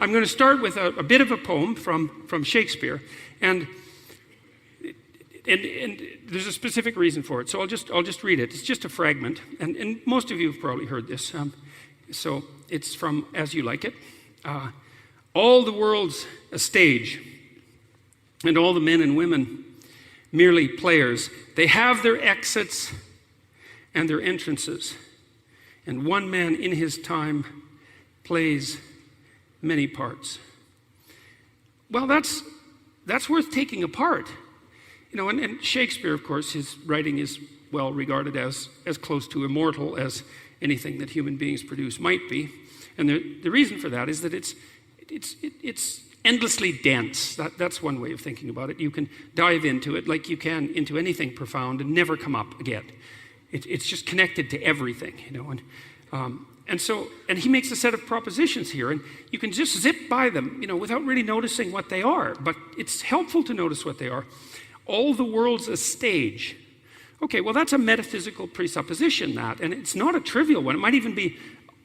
I'm gonna start with a bit of a poem from Shakespeare, and there's a specific reason for it. So I'll just read it. It's just a fragment, and most of you have probably heard this. So it's from As You Like It. All the world's a stage, and all the men and women merely players. They have their exits and their entrances, and one man in his time plays many parts. Well, that's worth taking apart. You know, and Shakespeare, of course, his writing is well regarded as close to immortal as anything that human beings produce might be. And the reason for that is that it's endlessly dense. That's one way of thinking about it. You can dive into it like you can into anything profound and never come up again. It's just connected to everything, you know. And he makes a set of propositions here, and you can just zip by them, you know, without really noticing what they are. But it's helpful to notice what they are. All the world's a stage. Okay, well, that's a metaphysical presupposition, and it's not a trivial one. It might even be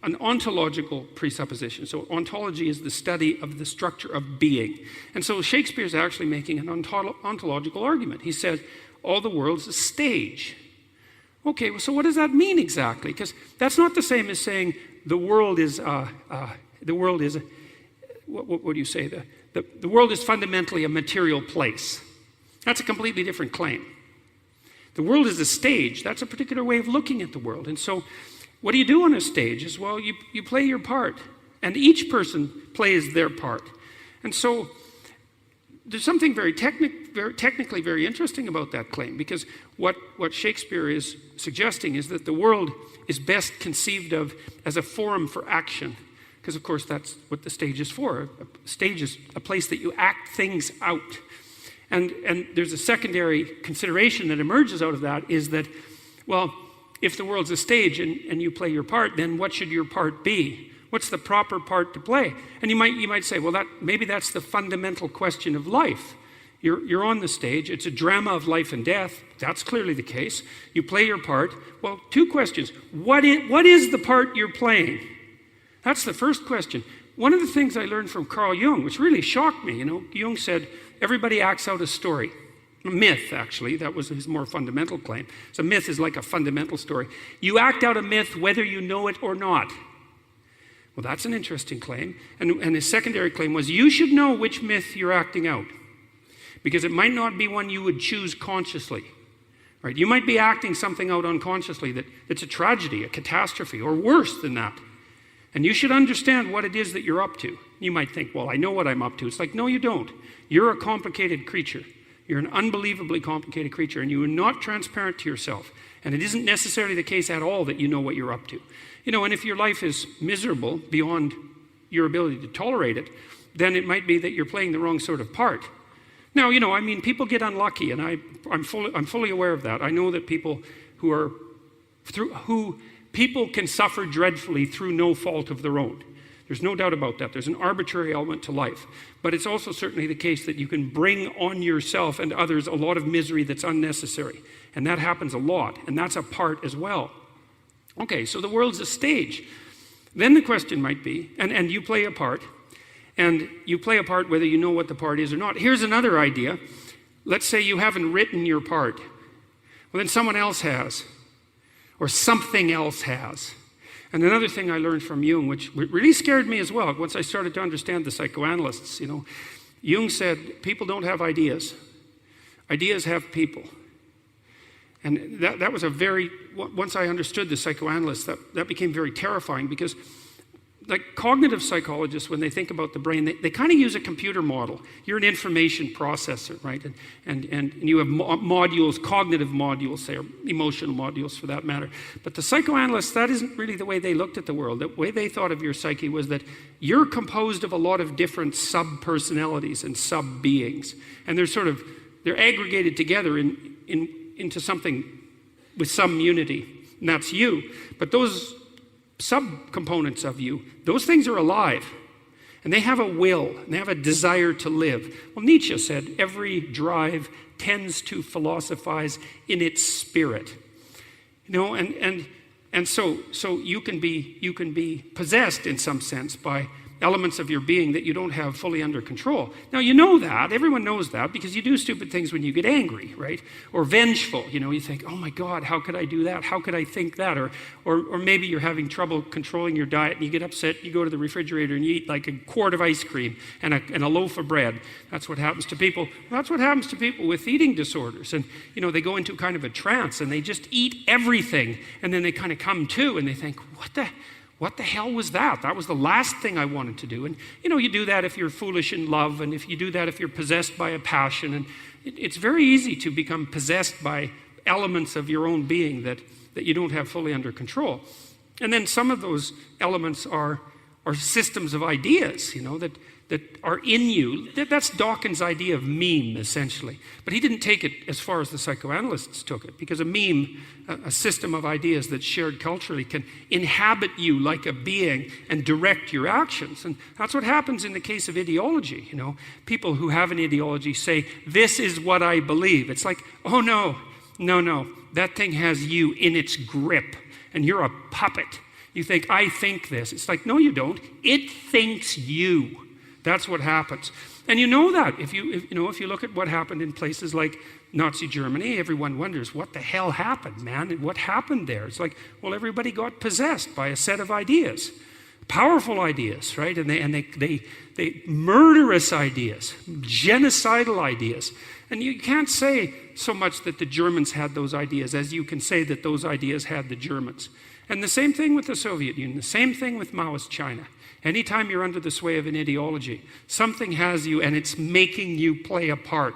an ontological presupposition. So ontology is the study of the structure of being. And so Shakespeare's actually making an ontological argument. He says, all the world's a stage. Okay, well, so what does that mean exactly? Because that's not the same as saying the world is, what do you say? The world is fundamentally a material place. That's a completely different claim. The world is a stage. That's a particular way of looking at the world. And so what do you do on a stage? Is, well, you play your part. And each person plays their part. And so there's something very technically very interesting about that claim, because what Shakespeare is suggesting is that the world is best conceived of as a forum for action. Because, of course, that's what the stage is for. A stage is a place that you act things out. And there's a secondary consideration that emerges out of that is that, well, if the world's a stage and you play your part, then what should your part be? What's the proper part to play? And you might say, well, maybe that's the fundamental question of life. You're on the stage. It's a drama of life and death. That's clearly the case. You play your part. Well, two questions. What is the part you're playing? That's the first question. One of the things I learned from Carl Jung, which really shocked me, you know, Jung said, everybody acts out a story. A myth, actually. That was his more fundamental claim. So a myth is like a fundamental story. You act out a myth whether you know it or not. Well, that's an interesting claim. And his secondary claim was you should know which myth you're acting out, because it might not be one you would choose consciously. Right? You might be acting something out unconsciously that's a tragedy, a catastrophe, or worse than that. And you should understand what it is that you're up to. You might think, well, I know what I'm up to. It's like, no, you don't. You're a complicated creature. You're an unbelievably complicated creature, and you are not transparent to yourself. And it isn't necessarily the case at all that you know what you're up to. You know, and if your life is miserable beyond your ability to tolerate it, then it might be that you're playing the wrong sort of part. Now, you know, I mean, people get unlucky, and I'm fully aware of that. I know that people people can suffer dreadfully through no fault of their own. There's no doubt about that. There's an arbitrary element to life. But it's also certainly the case that you can bring on yourself and others a lot of misery that's unnecessary. And that happens a lot. And that's a part as well. Okay, so the world's a stage. Then the question might be, and you play a part. And you play a part whether you know what the part is or not. Here's another idea. Let's say you haven't written your part. Well, then someone else has. Or something else has. And another thing I learned from Jung, which really scared me as well, once I started to understand the psychoanalysts, you know, Jung said, people don't have ideas. Ideas have people. And that was once I understood the psychoanalysts, that became very terrifying, because like cognitive psychologists, when they think about the brain, they kind of use a computer model. You're an information processor, right? And you have modules, cognitive modules, say, or emotional modules for that matter. But the psychoanalysts, that isn't really the way they looked at the world. The way they thought of your psyche was that you're composed of a lot of different sub-personalities and sub-beings. And they're aggregated together into something with some unity. And that's you. But those subcomponents of you, those things are alive, and they have a will, and they have a desire to live. Well, Nietzsche said every drive tends to philosophize in its spirit. You know, and so you can be possessed in some sense by elements of your being that you don't have fully under control. Now, you know that. Everyone knows that because you do stupid things when you get angry, right? Or vengeful. You think, oh my God, how could I do that? How could I think that? Or maybe you're having trouble controlling your diet and you get upset, you go to the refrigerator and you eat like a quart of ice cream and a loaf of bread. That's what happens to people. That's what happens to people with eating disorders. And, they go into kind of a trance and they just eat everything. And then they kind of come to and they think, what the hell was that? That was the last thing I wanted to do. And, you do that if you're foolish in love, and if you do that if you're possessed by a passion. And it's very easy to become possessed by elements of your own being that you don't have fully under control. And then some of those elements are systems of ideas, that are in you. That's Dawkins' idea of meme, essentially. But he didn't take it as far as the psychoanalysts took it, because a meme, a system of ideas that's shared culturally, can inhabit you like a being and direct your actions. And that's what happens in the case of ideology. People who have an ideology say, this is what I believe. It's like, oh no, that thing has you in its grip, and you're a puppet. You think, I think this. It's like, no, you don't. It thinks you. That's what happens. And you know that. If you look at what happened in places like Nazi Germany, everyone wonders, what the hell happened, man? And what happened there? It's like, well, everybody got possessed by a set of ideas. Powerful ideas, right? And they murderous ideas, genocidal ideas. And you can't say so much that the Germans had those ideas as you can say that those ideas had the Germans. And the same thing with the Soviet Union, the same thing with Maoist China. Anytime you're under the sway of an ideology, something has you and it's making you play a part.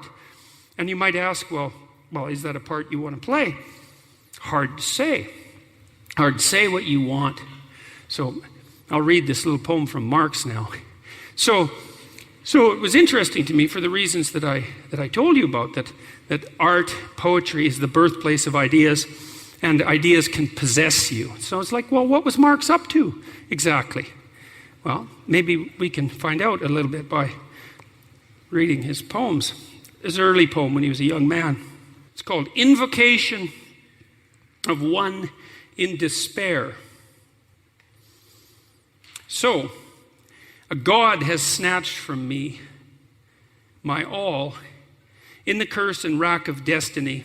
And you might ask, well, is that a part you want to play? Hard to say. Hard to say what you want. So I'll read this little poem from Marx now. So it was interesting to me for the reasons that I told you about, that art, poetry is the birthplace of ideas, and ideas can possess you. So it's like, well, what was Marx up to exactly? Well, maybe we can find out a little bit by reading his poems. His early poem when he was a young man. It's called Invocation of One in Despair. So, a God has snatched from me my all in the curse and rack of destiny.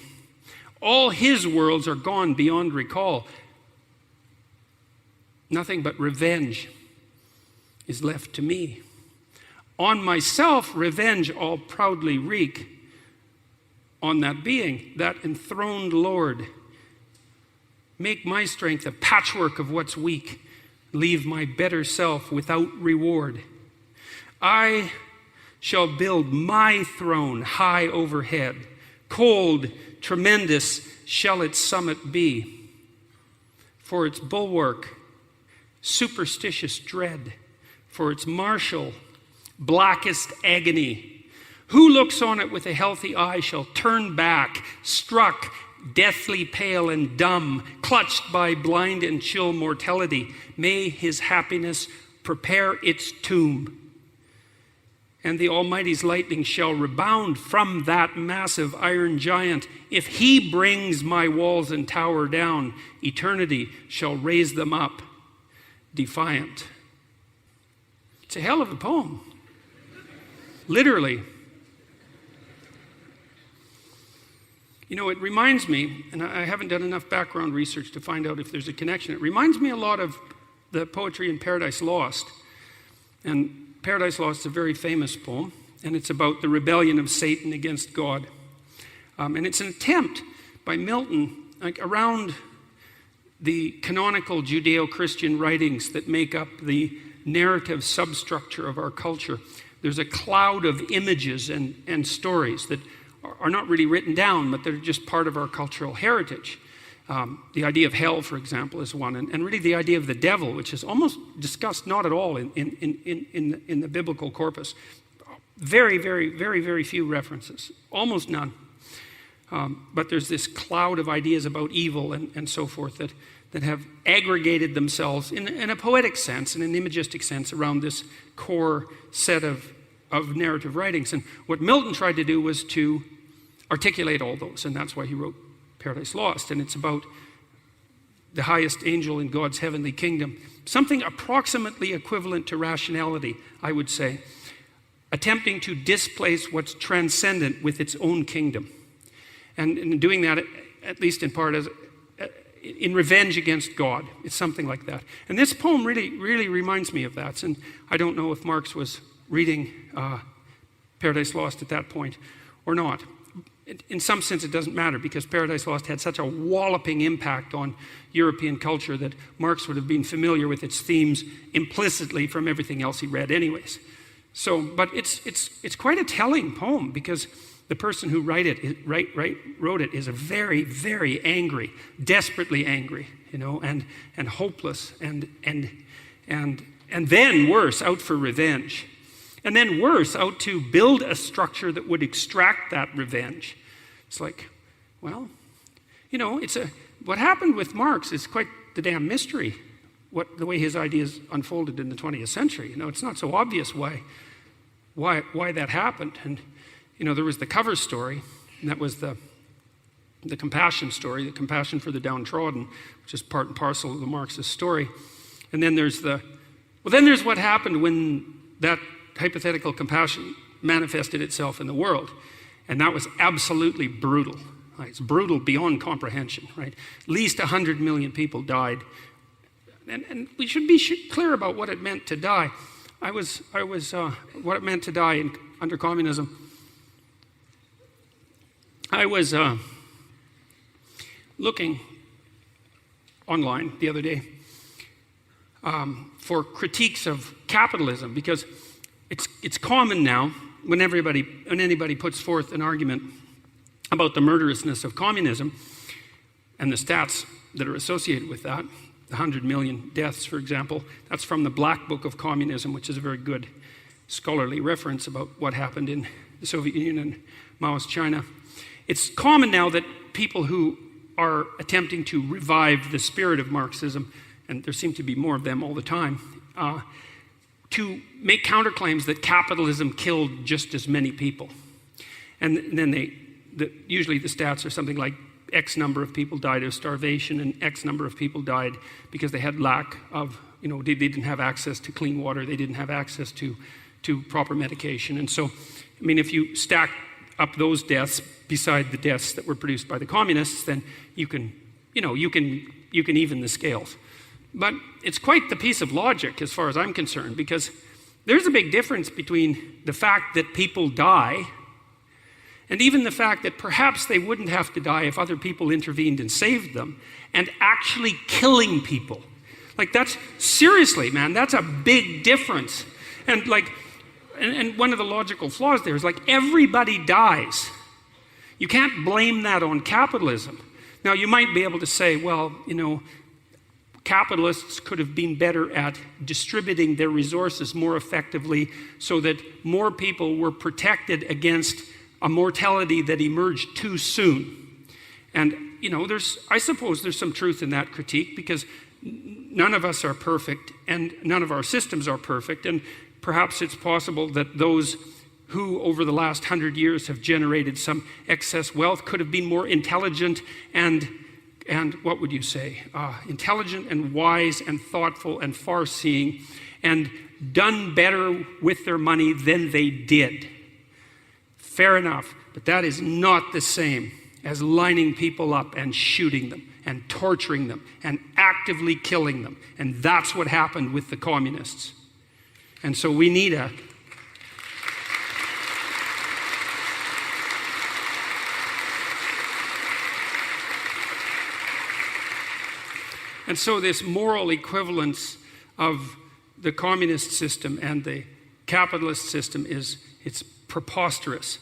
All his worlds are gone beyond recall. Nothing but revenge is left to me. On myself, revenge I'll proudly wreak. On that being, that enthroned Lord. Make my strength a patchwork of what's weak. Leave my better self without reward. I shall build my throne high overhead. Cold, tremendous shall its summit be. For its bulwark, superstitious dread. For its marshal, blackest agony. Who looks on it with a healthy eye shall turn back, struck, deathly pale and dumb, clutched by blind and chill mortality. May his happiness prepare its tomb. And the Almighty's lightning shall rebound from that massive iron giant. If he brings my walls and tower down, eternity shall raise them up, defiant. It's a hell of a poem. Literally. It reminds me, and I haven't done enough background research to find out if there's a connection. It reminds me a lot of the poetry in Paradise Lost. And Paradise Lost is a very famous poem, and it's about the rebellion of Satan against God. And it's an attempt by Milton, around the canonical Judeo-Christian writings that make up the narrative substructure of our culture. There's a cloud of images and stories that are not really written down, but they're just part of our cultural heritage. The idea of hell, for example, is one, and really the idea of the devil, which is almost discussed not at all in the biblical corpus. Very, very, very, very few references, almost none. But there's this cloud of ideas about evil and so forth that have aggregated themselves in a poetic sense, in an imagistic sense, around this core set of narrative writings. And what Milton tried to do was to articulate all those, and that's why he wrote Paradise Lost. And it's about the highest angel in God's heavenly kingdom. Something approximately equivalent to rationality, I would say, attempting to displace what's transcendent with its own kingdom. And in doing that, at least in part, as in revenge against God. It's something like that. And this poem really reminds me of that. And I don't know if Marx was reading Paradise Lost at that point or not. In some sense, it doesn't matter, because Paradise Lost had such a walloping impact on European culture that Marx would have been familiar with its themes implicitly from everything else he read anyways. So, but it's quite a telling poem, because the person who wrote it is a very, very angry, desperately angry, and hopeless, and then worse, out for revenge. And then worse, out to build a structure that would extract that revenge. It's like, well, what happened with Marx is quite the damn mystery, the way his ideas unfolded in the 20th century. It's not so obvious why that happened. And, there was the cover story, and that was the compassion story, the compassion for the downtrodden, which is part and parcel of the Marxist story. And then there's what happened when that hypothetical compassion manifested itself in the world. And that was absolutely brutal. Right? It's brutal beyond comprehension. Right? At least 100 million people died. And we should be clear about what it meant to die. What it meant to die under communism. I was looking online the other day for critiques of capitalism, because it's common now when anybody puts forth an argument about the murderousness of communism and the stats that are associated with that, the 100 million deaths, for example. That's from the Black Book of Communism, which is a very good scholarly reference about what happened in the Soviet Union and Maoist China. It's common now that people who are attempting to revive the spirit of Marxism, and there seem to be more of them all the time, to make counterclaims that capitalism killed just as many people. And then usually the stats are something like X number of people died of starvation, and X number of people died because they had lack of, they didn't have access to clean water, they didn't have access to proper medication. And so, if you stack up those deaths beside the deaths that were produced by the communists, then you can even the scales. But it's quite the piece of logic as far as I'm concerned, because there's a big difference between the fact that people die and even the fact that perhaps they wouldn't have to die if other people intervened and saved them, and actually killing people. Like, that's, seriously, man, that's a big difference. And and one of the logical flaws there is, everybody dies. You can't blame that on capitalism. Now, you might be able to say, well, capitalists could have been better at distributing their resources more effectively so that more people were protected against a mortality that emerged too soon. And, I suppose there's some truth in that critique, because none of us are perfect and none of our systems are perfect. And perhaps it's possible that those who over the last 100 years have generated some excess wealth could have been more intelligent and what would you say, intelligent and wise and thoughtful and far-seeing, and done better with their money than they did. Fair enough, but that is not the same as lining people up and shooting them and torturing them and actively killing them. And that's what happened with the communists. And so we need And so this moral equivalence of the communist system and the capitalist system it's preposterous.